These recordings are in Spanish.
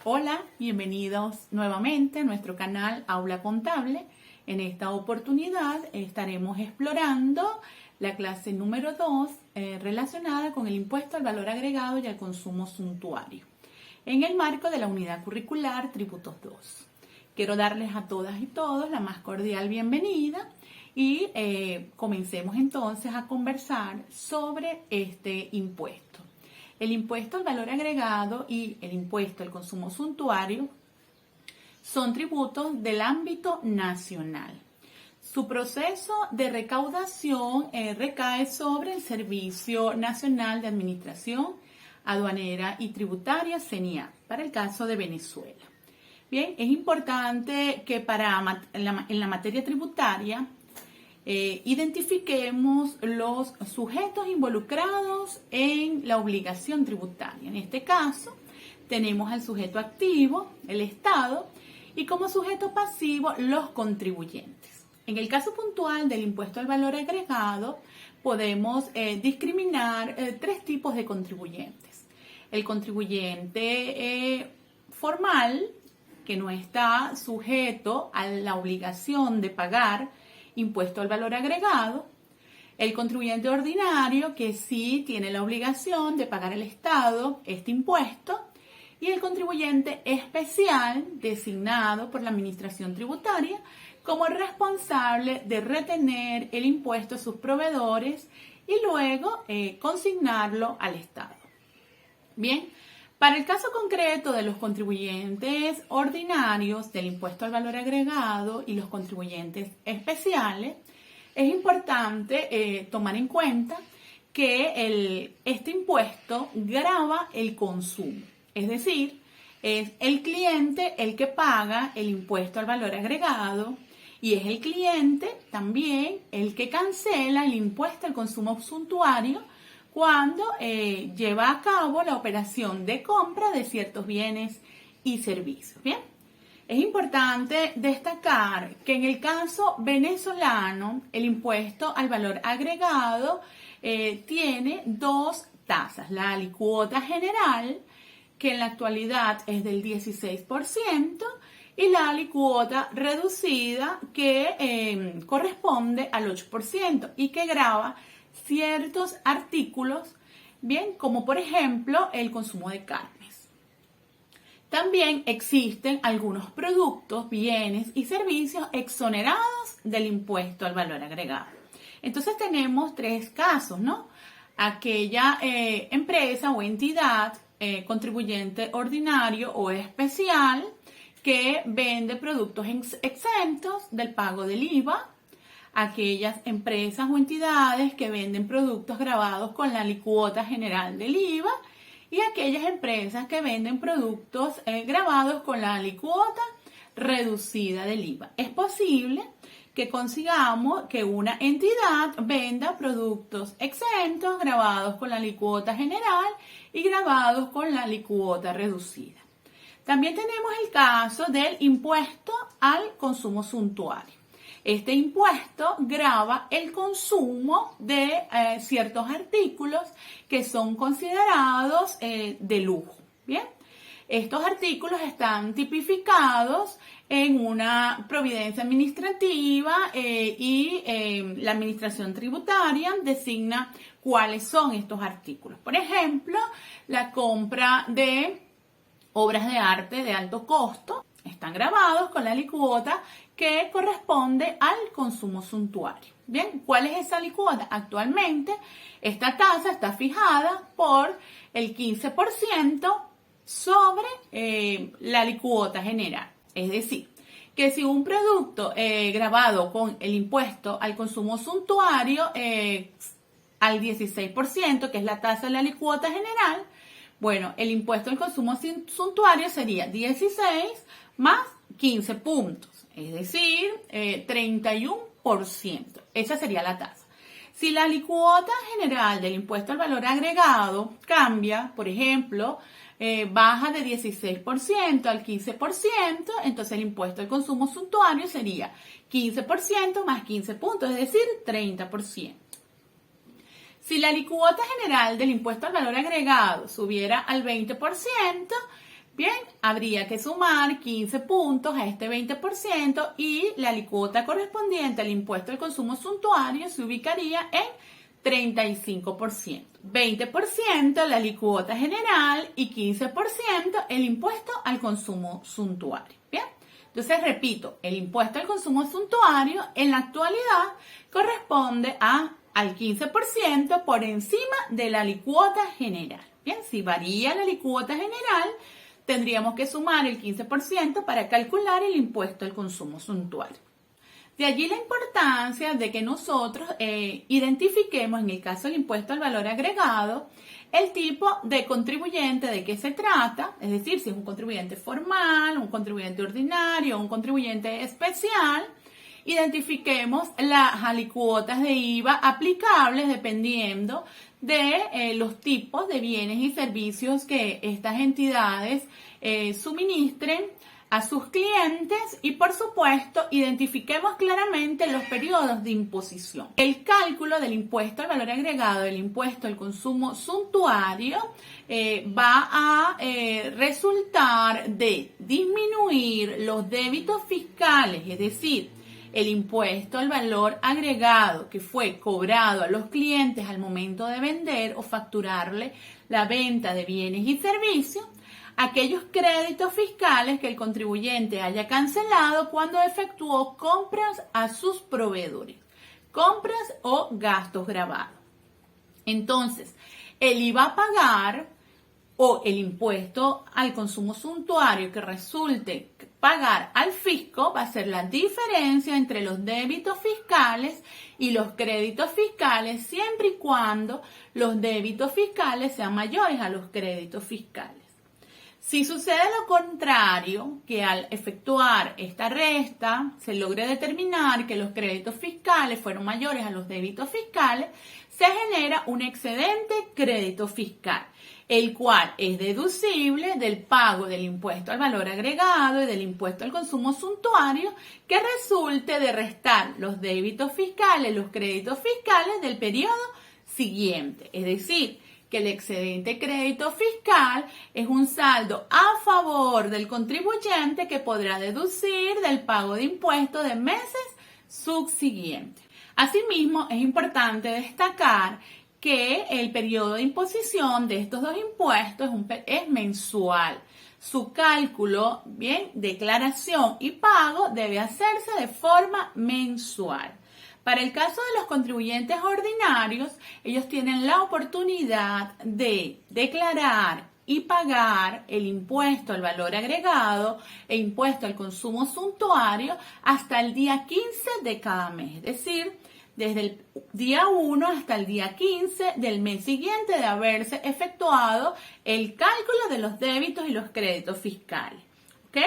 Hola, bienvenidos nuevamente a nuestro canal Aula Contable. En esta oportunidad estaremos explorando la clase número 2 relacionada con el impuesto al valor agregado y al consumo suntuario en el marco de la unidad curricular Tributos 2. Quiero darles a todas y todos la más cordial bienvenida y comencemos entonces a conversar sobre este impuesto. El impuesto al valor agregado y el impuesto al consumo suntuario son tributos del ámbito nacional. Su proceso de recaudación recae sobre el Servicio Nacional de Administración Aduanera y Tributaria, CENIAT, para el caso de Venezuela. Bien, es importante que en la materia tributaria identifiquemos los sujetos involucrados en la obligación tributaria. En este caso, tenemos al sujeto activo, el Estado, y como sujeto pasivo, los contribuyentes. En el caso puntual del impuesto al valor agregado, podemos discriminar tres tipos de contribuyentes. El contribuyente formal, que no está sujeto a la obligación de pagar impuesto al valor agregado, el contribuyente ordinario, que sí tiene la obligación de pagar al Estado este impuesto, y el contribuyente especial designado por la Administración Tributaria como responsable de retener el impuesto a sus proveedores y luego consignarlo al Estado. Bien, para el caso concreto de los contribuyentes ordinarios del impuesto al valor agregado y los contribuyentes especiales, es importante tomar en cuenta que este impuesto grava el consumo. Es decir, es el cliente el que paga el impuesto al valor agregado y es el cliente también el que cancela el impuesto al consumo suntuario cuando lleva a cabo la operación de compra de ciertos bienes y servicios. Bien, es importante destacar que en el caso venezolano, el impuesto al valor agregado tiene dos tasas: la alicuota general, que en la actualidad es del 16%, y la alicuota reducida, que corresponde al 8% y que grava ciertos artículos, bien, como por ejemplo el consumo de carnes. También existen algunos productos, bienes y servicios exonerados del impuesto al valor agregado. Entonces tenemos tres casos, ¿no? Aquella empresa o entidad, contribuyente ordinario o especial, que vende productos exentos del pago del IVA, aquellas empresas o entidades que venden productos gravados con la alicuota general del IVA y aquellas empresas que venden productos gravados con la alicuota reducida del IVA. Es posible que consigamos que una entidad venda productos exentos gravados con la alicuota general y gravados con la alicuota reducida. También tenemos el caso del impuesto al consumo suntuario. Este impuesto grava el consumo de ciertos artículos que son considerados de lujo. Bien, estos artículos están tipificados en una providencia administrativa y la Administración Tributaria designa cuáles son estos artículos. Por ejemplo, la compra de obras de arte de alto costo están gravados con la alicuota que corresponde al consumo suntuario. Bien, ¿cuál es esa alicuota? Actualmente, esta tasa está fijada por el 15% sobre la alicuota general. Es decir, que si un producto grabado con el impuesto al consumo suntuario al 16%, que es la tasa de la alicuota general, bueno, el impuesto al consumo suntuario sería 16 más 15 puntos, es decir, 31%. Esa sería la tasa. Si la alicuota general del impuesto al valor agregado cambia, por ejemplo, baja de 16% al 15%, entonces el impuesto al consumo suntuario sería 15% más 15 puntos, es decir, 30%. Si la alicuota general del impuesto al valor agregado subiera al 20%, Bien, habría que sumar 15 puntos a este 20% y la alícuota correspondiente al impuesto al consumo suntuario se ubicaría en 35%. 20% la alícuota general y 15% el impuesto al consumo suntuario. Bien, entonces repito, el impuesto al consumo suntuario en la actualidad corresponde al 15% por encima de la alícuota general. Bien, si varía la alícuota general, tendríamos que sumar el 15% para calcular el impuesto al consumo suntuario. De allí la importancia de que nosotros identifiquemos, en el caso del impuesto al valor agregado, el tipo de contribuyente de qué se trata, es decir, si es un contribuyente formal, un contribuyente ordinario, un contribuyente especial. Identifiquemos las alícuotas de IVA aplicables dependiendo de los tipos de bienes y servicios que estas entidades suministren a sus clientes y, por supuesto, identifiquemos claramente los periodos de imposición. El cálculo del impuesto al valor agregado, del impuesto al consumo suntuario, va a resultar de disminuir los débitos fiscales, es decir, el impuesto al valor agregado que fue cobrado a los clientes al momento de vender o facturarle la venta de bienes y servicios, aquellos créditos fiscales que el contribuyente haya cancelado cuando efectuó compras a sus proveedores, compras o gastos gravados. Entonces, el IVA a pagar o el impuesto al consumo suntuario que resulte pagar al fisco va a ser la diferencia entre los débitos fiscales y los créditos fiscales, siempre y cuando los débitos fiscales sean mayores a los créditos fiscales. Si sucede lo contrario, que al efectuar esta resta se logre determinar que los créditos fiscales fueron mayores a los débitos fiscales, se genera un excedente crédito fiscal, el cual es deducible del pago del impuesto al valor agregado y del impuesto al consumo suntuario que resulte de restar los débitos fiscales, los créditos fiscales del periodo siguiente. Es decir, que el excedente crédito fiscal es un saldo a favor del contribuyente que podrá deducir del pago de impuestos de meses subsiguientes. Asimismo, es importante destacar que el periodo de imposición de estos dos impuestos es mensual. Su cálculo, bien, declaración y pago debe hacerse de forma mensual. Para el caso de los contribuyentes ordinarios, ellos tienen la oportunidad de declarar y pagar el impuesto al valor agregado e impuesto al consumo suntuario hasta el día 15 de cada mes, es decir, desde el día 1 hasta el día 15 del mes siguiente de haberse efectuado el cálculo de los débitos y los créditos fiscales. ¿Ok?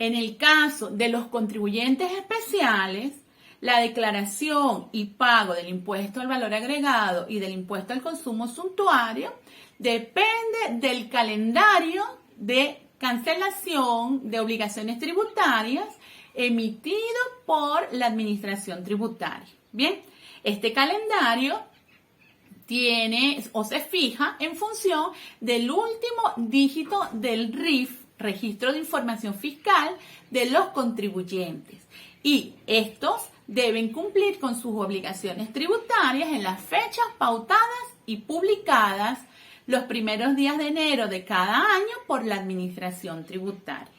En el caso de los contribuyentes especiales, la declaración y pago del impuesto al valor agregado y del impuesto al consumo suntuario depende del calendario de cancelación de obligaciones tributarias emitido por la Administración Tributaria. Bien, este calendario tiene o se fija en función del último dígito del RIF, Registro de Información Fiscal de los contribuyentes, y estos deben cumplir con sus obligaciones tributarias en las fechas pautadas y publicadas los primeros días de enero de cada año por la Administración Tributaria.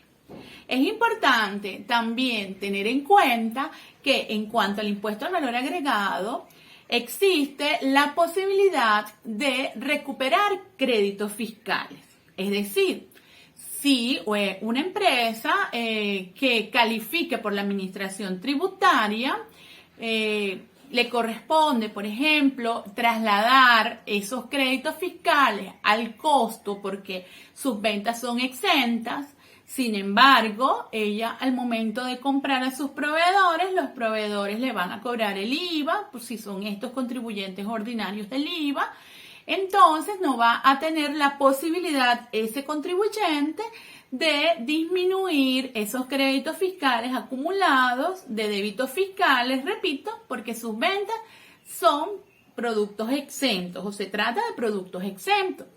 Es importante también tener en cuenta que en cuanto al impuesto al valor agregado, existe la posibilidad de recuperar créditos fiscales. Es decir, si una empresa que califique por la Administración Tributaria le corresponde, por ejemplo, trasladar esos créditos fiscales al costo porque sus ventas son exentas. Sin embargo, ella al momento de comprar a sus proveedores, los proveedores le van a cobrar el IVA, pues si son estos contribuyentes ordinarios del IVA, entonces no va a tener la posibilidad ese contribuyente de disminuir esos créditos fiscales acumulados de débitos fiscales, repito, porque sus ventas son productos exentos o se trata de productos exentos.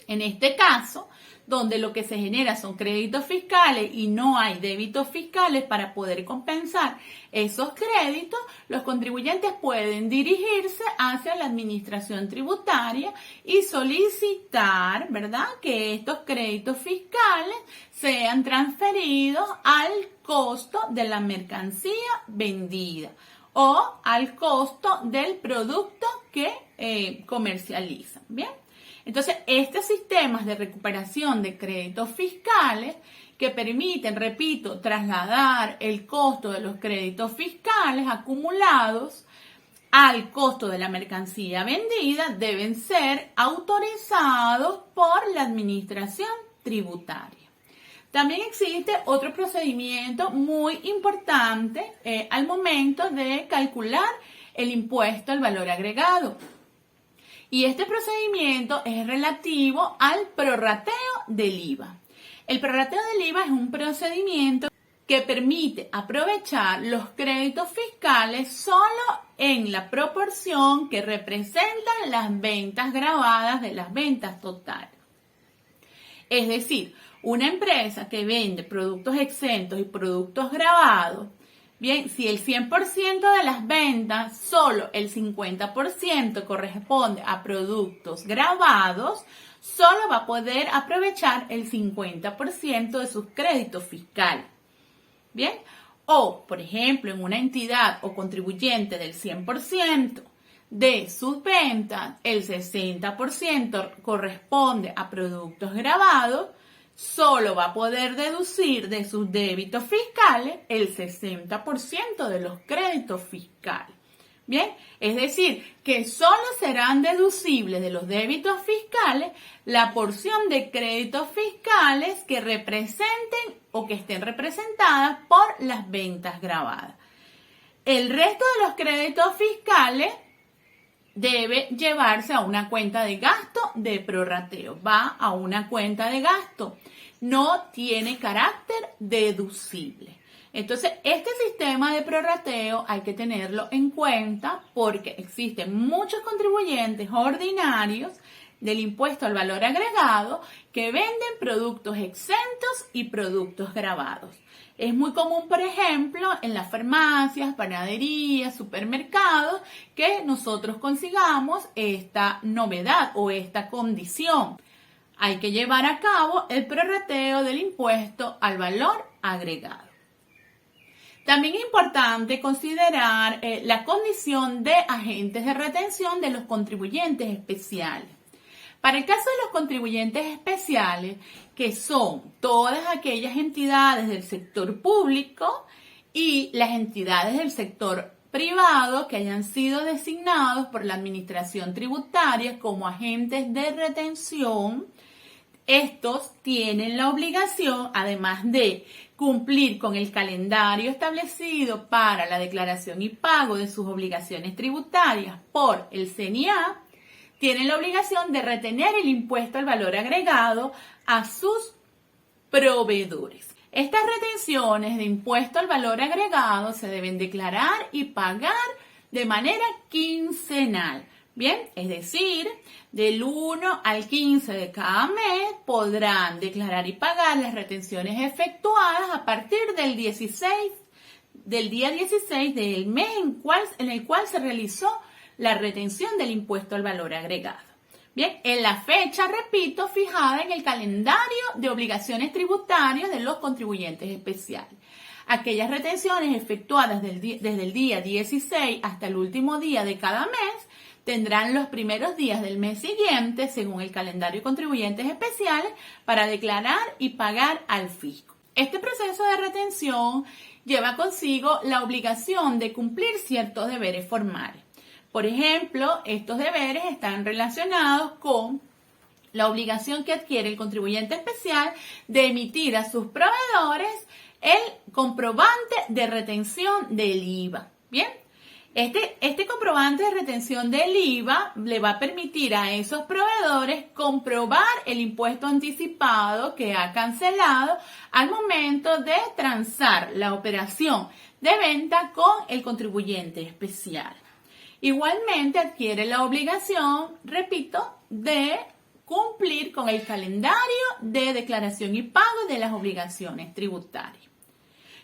En este caso, donde lo que se genera son créditos fiscales y no hay débitos fiscales para poder compensar esos créditos, los contribuyentes pueden dirigirse hacia la administración tributaria y solicitar, ¿verdad?, que estos créditos fiscales sean transferidos al costo de la mercancía vendida o al costo del producto que comercializan. Bien, entonces estos sistemas de recuperación de créditos fiscales que permiten, repito, trasladar el costo de los créditos fiscales acumulados al costo de la mercancía vendida deben ser autorizados por la administración tributaria. También existe otro procedimiento muy importante al momento de calcular el impuesto al valor agregado. Y este procedimiento es relativo al prorrateo del IVA. El prorrateo del IVA es un procedimiento que permite aprovechar los créditos fiscales solo en la proporción que representan las ventas gravadas de las ventas totales. Es decir, una empresa que vende productos exentos y productos gravados, bien, si el 100% de las ventas, solo el 50% corresponde a productos gravados, solo va a poder aprovechar el 50% de sus créditos fiscales. Bien, o por ejemplo, en una entidad o contribuyente del 100% de sus ventas, el 60% corresponde a productos gravados, solo va a poder deducir de sus débitos fiscales el 60% de los créditos fiscales. Bien, es decir, que solo serán deducibles de los débitos fiscales la porción de créditos fiscales que representen o que estén representadas por las ventas gravadas. El resto de los créditos fiscales debe llevarse a una cuenta de gasto de prorrateo. Va a una cuenta de gasto. No tiene carácter deducible. Entonces, este sistema de prorrateo hay que tenerlo en cuenta porque existen muchos contribuyentes ordinarios del impuesto al valor agregado que venden productos exentos y productos gravados. Es muy común, por ejemplo, en las farmacias, panaderías, supermercados, que nosotros consigamos esta novedad o esta condición. Hay que llevar a cabo el prorrateo del impuesto al valor agregado. También es importante considerar la condición de agentes de retención de los contribuyentes especiales. Para el caso de los contribuyentes especiales, que son todas aquellas entidades del sector público y las entidades del sector privado que hayan sido designados por la administración tributaria como agentes de retención, estos tienen la obligación, además de cumplir con el calendario establecido para la declaración y pago de sus obligaciones tributarias por el CNIA, tienen la obligación de retener el impuesto al valor agregado a sus proveedores. Estas retenciones de impuesto al valor agregado se deben declarar y pagar de manera quincenal. Bien, es decir, del 1 al 15 de cada mes podrán declarar y pagar las retenciones efectuadas a partir del día 16 del mes en el cual se realizó la retención del impuesto al valor agregado. Bien, en la fecha, repito, fijada en el calendario de obligaciones tributarias de los contribuyentes especiales. Aquellas retenciones efectuadas desde el día 16 hasta el último día de cada mes tendrán los primeros días del mes siguiente, según el calendario de contribuyentes especiales, para declarar y pagar al fisco. Este proceso de retención lleva consigo la obligación de cumplir ciertos deberes formales. Por ejemplo, estos deberes están relacionados con la obligación que adquiere el contribuyente especial de emitir a sus proveedores el comprobante de retención del IVA. Bien, este comprobante de retención del IVA le va a permitir a esos proveedores comprobar el impuesto anticipado que ha cancelado al momento de transar la operación de venta con el contribuyente especial. Igualmente adquiere la obligación, repito, de cumplir con el calendario de declaración y pago de las obligaciones tributarias.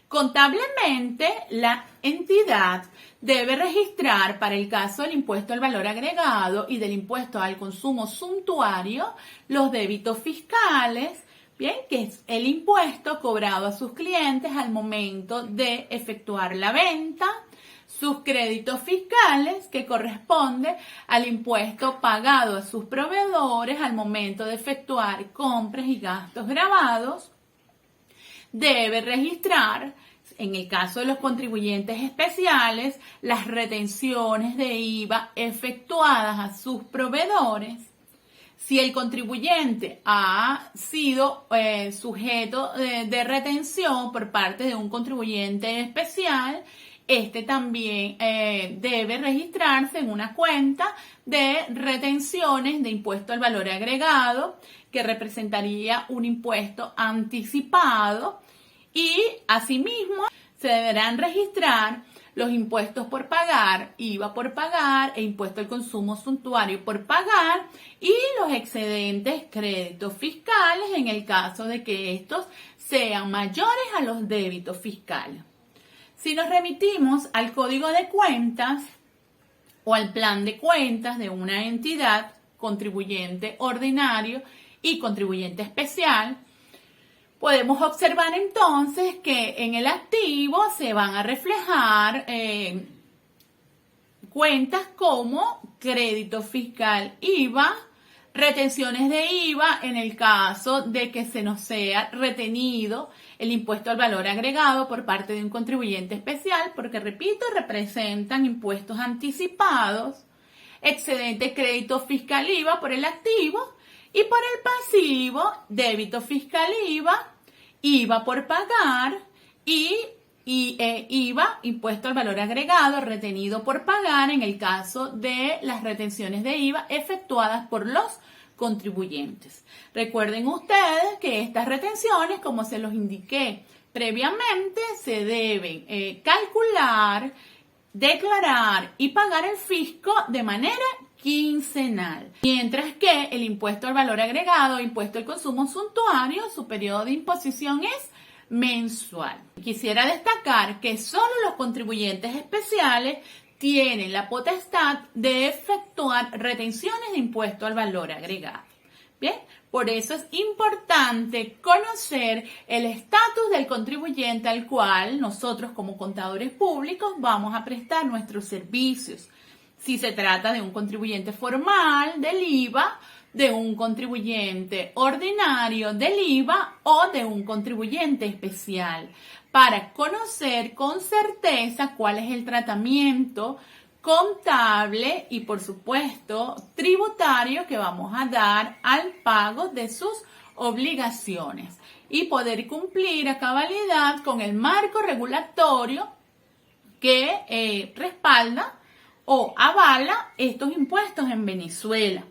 Contablemente, la entidad debe registrar para el caso del impuesto al valor agregado y del impuesto al consumo suntuario los débitos fiscales, bien, que es el impuesto cobrado a sus clientes al momento de efectuar la venta, sus créditos fiscales, que corresponde al impuesto pagado a sus proveedores al momento de efectuar compras y gastos gravados. Debe registrar, en el caso de los contribuyentes especiales, las retenciones de IVA efectuadas a sus proveedores. Si el contribuyente ha sido sujeto de retención por parte de un contribuyente especial, este también debe registrarse en una cuenta de retenciones de impuesto al valor agregado, que representaría un impuesto anticipado, y asimismo se deberán registrar los impuestos por pagar, IVA por pagar e impuesto al consumo suntuario por pagar y los excedentes créditos fiscales en el caso de que estos sean mayores a los débitos fiscales. Si nos remitimos al código de cuentas o al plan de cuentas de una entidad, contribuyente ordinario y contribuyente especial, podemos observar entonces que en el activo se van a reflejar cuentas como crédito fiscal IVA, retenciones de IVA en el caso de que se nos sea retenido el impuesto al valor agregado por parte de un contribuyente especial, porque, repito, representan impuestos anticipados, excedente crédito fiscal IVA por el activo y por el pasivo, débito fiscal IVA, IVA por pagar y IVA, impuesto al valor agregado, retenido por pagar en el caso de las retenciones de IVA efectuadas por los contribuyentes. Recuerden ustedes que estas retenciones, como se los indiqué previamente, se deben calcular, declarar y pagar el fisco de manera quincenal, mientras que el impuesto al valor agregado, impuesto al consumo suntuario, su periodo de imposición es mensual. Quisiera destacar que solo los contribuyentes especiales tienen la potestad de efectuar retenciones de impuesto al valor agregado. Bien, por eso es importante conocer el estatus del contribuyente al cual nosotros como contadores públicos vamos a prestar nuestros servicios. Si se trata de un contribuyente formal del IVA, de un contribuyente ordinario del IVA o de un contribuyente especial, para conocer con certeza cuál es el tratamiento contable y, por supuesto, tributario que vamos a dar al pago de sus obligaciones y poder cumplir a cabalidad con el marco regulatorio que respalda o avala estos impuestos en Venezuela.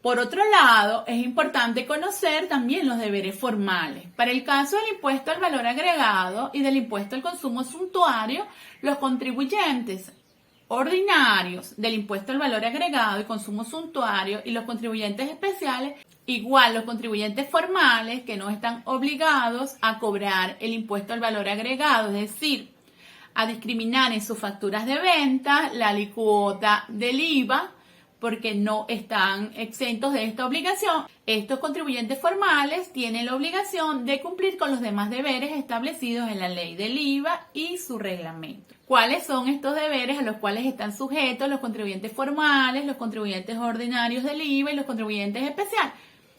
Por otro lado, es importante conocer también los deberes formales. Para el caso del impuesto al valor agregado y del impuesto al consumo suntuario, los contribuyentes ordinarios del impuesto al valor agregado y consumo suntuario y los contribuyentes especiales, igual los contribuyentes formales que no están obligados a cobrar el impuesto al valor agregado, es decir, a discriminar en sus facturas de venta la alícuota del IVA, porque no están exentos de esta obligación. Estos contribuyentes formales tienen la obligación de cumplir con los demás deberes establecidos en la ley del IVA y su reglamento. ¿Cuáles son estos deberes a los cuales están sujetos los contribuyentes formales, los contribuyentes ordinarios del IVA y los contribuyentes especiales?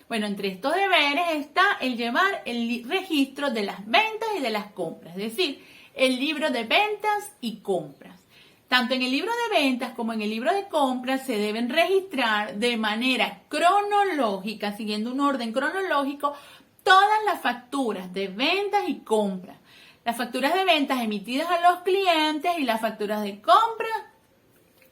Bueno, entre estos deberes está el llevar el registro de las ventas y de las compras, es decir, el libro de ventas y compras. Tanto en el libro de ventas como en el libro de compras se deben registrar de manera cronológica, siguiendo un orden cronológico, todas las facturas de ventas y compras. Las facturas de ventas emitidas a los clientes y las facturas de compras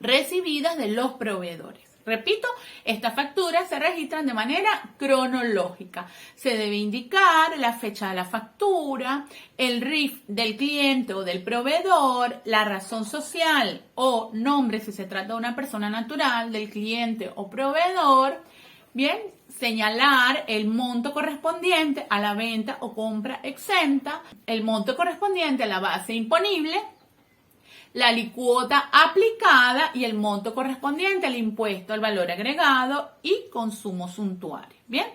recibidas de los proveedores. Repito, estas facturas se registran de manera cronológica. Se debe indicar la fecha de la factura, el RIF del cliente o del proveedor, la razón social o nombre si se trata de una persona natural del cliente o proveedor. Bien, señalar el monto correspondiente a la venta o compra exenta, el monto correspondiente a la base imponible, la alicuota aplicada y el monto correspondiente al impuesto al valor agregado y consumo suntuario. Bien,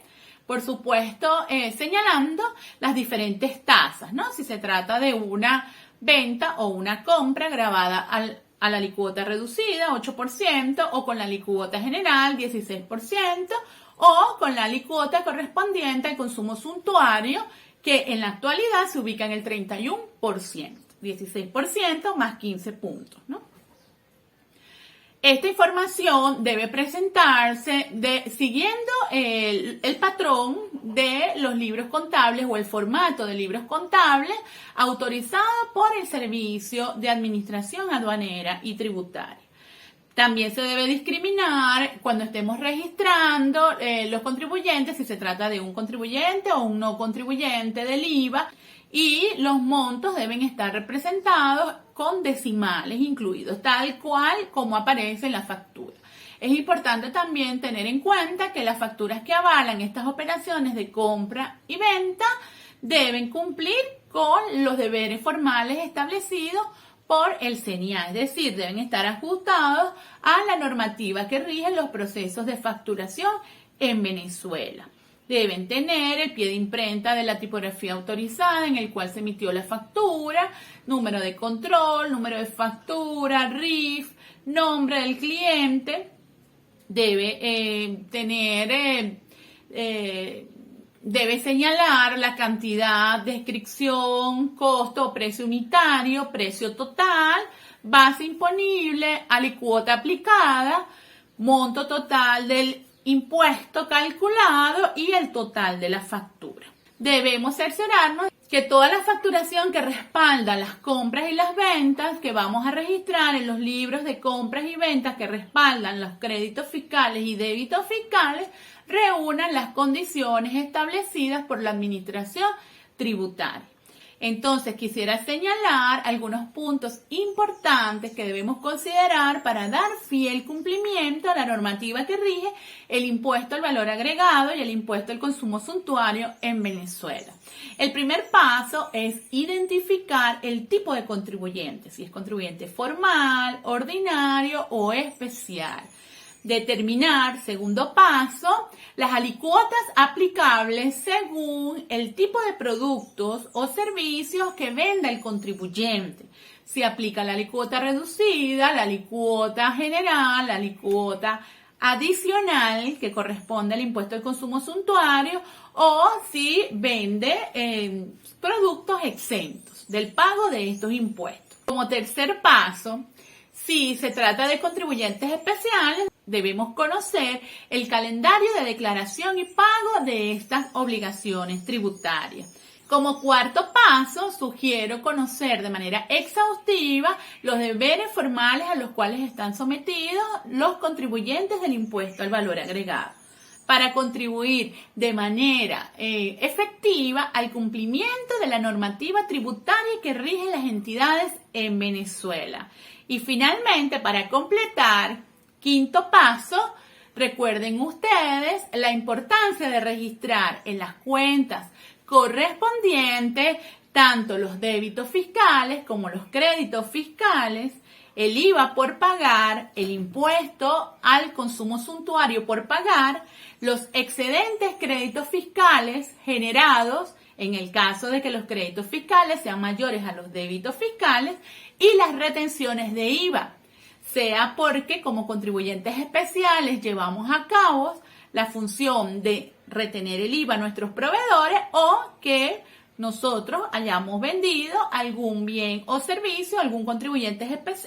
por supuesto, señalando las diferentes tasas, ¿no? Si se trata de una venta o una compra grabada a la alicuota reducida, 8%, o con la alicuota general, 16%, o con la alicuota correspondiente al consumo suntuario, que en la actualidad se ubica en el 31%, 16% más 15 puntos, ¿no? Esta información debe presentarse siguiendo el patrón de los libros contables o el formato de libros contables autorizado por el Servicio de Administración Aduanera y Tributaria. También se debe discriminar cuando estemos registrando los contribuyentes, si se trata de un contribuyente o un no contribuyente del IVA, y los montos deben estar representados con decimales incluidos, tal cual como aparece en la factura. Es importante también tener en cuenta que las facturas que avalan estas operaciones de compra y venta deben cumplir con los deberes formales establecidos por el CENIA, es decir, deben estar ajustados a la normativa que rige los procesos de facturación en Venezuela. Deben tener el pie de imprenta de la tipografía autorizada en el cual se emitió la factura, número de control, número de factura, RIF, nombre del cliente. Debe debe señalar la cantidad, descripción, costo o precio unitario, precio total, base imponible, alicuota aplicada, monto total del impuesto calculado y el total de la factura. Debemos cerciorarnos que toda la facturación que respalda las compras y las ventas que vamos a registrar en los libros de compras y ventas que respaldan los créditos fiscales y débitos fiscales reúnan las condiciones establecidas por la Administración Tributaria. Entonces, quisiera señalar algunos puntos importantes que debemos considerar para dar fiel cumplimiento a la normativa que rige el impuesto al valor agregado y el impuesto al consumo suntuario en Venezuela. El primer paso es identificar el tipo de contribuyente, si es contribuyente formal, ordinario o especial. Determinar, segundo paso, las alicuotas aplicables según el tipo de productos o servicios que venda el contribuyente. Si aplica la alicuota reducida, la alicuota general, la alicuota adicional que corresponde al impuesto al consumo suntuario, o si vende productos exentos del pago de estos impuestos. Como tercer paso, si se trata de contribuyentes especiales, debemos conocer el calendario de declaración y pago de estas obligaciones tributarias. Como cuarto paso, sugiero conocer de manera exhaustiva los deberes formales a los cuales están sometidos los contribuyentes del impuesto al valor agregado, para contribuir de manera efectiva al cumplimiento de la normativa tributaria que rige las entidades en Venezuela. Y finalmente, para completar, quinto paso, recuerden ustedes la importancia de registrar en las cuentas correspondientes tanto los débitos fiscales como los créditos fiscales, el IVA por pagar, el impuesto al consumo suntuario por pagar, los excedentes créditos fiscales generados en el caso de que los créditos fiscales sean mayores a los débitos fiscales y las retenciones de IVA, sea porque como contribuyentes especiales llevamos a cabo la función de retener el IVA a nuestros proveedores o que nosotros hayamos vendido algún bien o servicio a algún contribuyente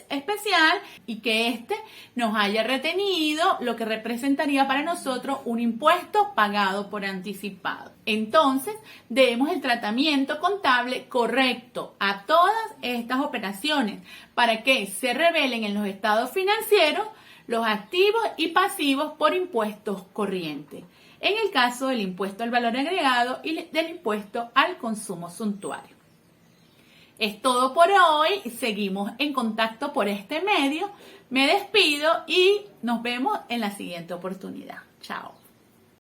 especial y que éste nos haya retenido lo que representaría para nosotros un impuesto pagado por anticipado. Entonces, debemos el tratamiento contable correcto a todas estas operaciones para que se revelen en los estados financieros los activos y pasivos por impuestos corrientes. En el caso del impuesto al valor agregado y del impuesto al consumo suntuario. Es todo por hoy. Seguimos en contacto por este medio. Me despido y nos vemos en la siguiente oportunidad. Chao.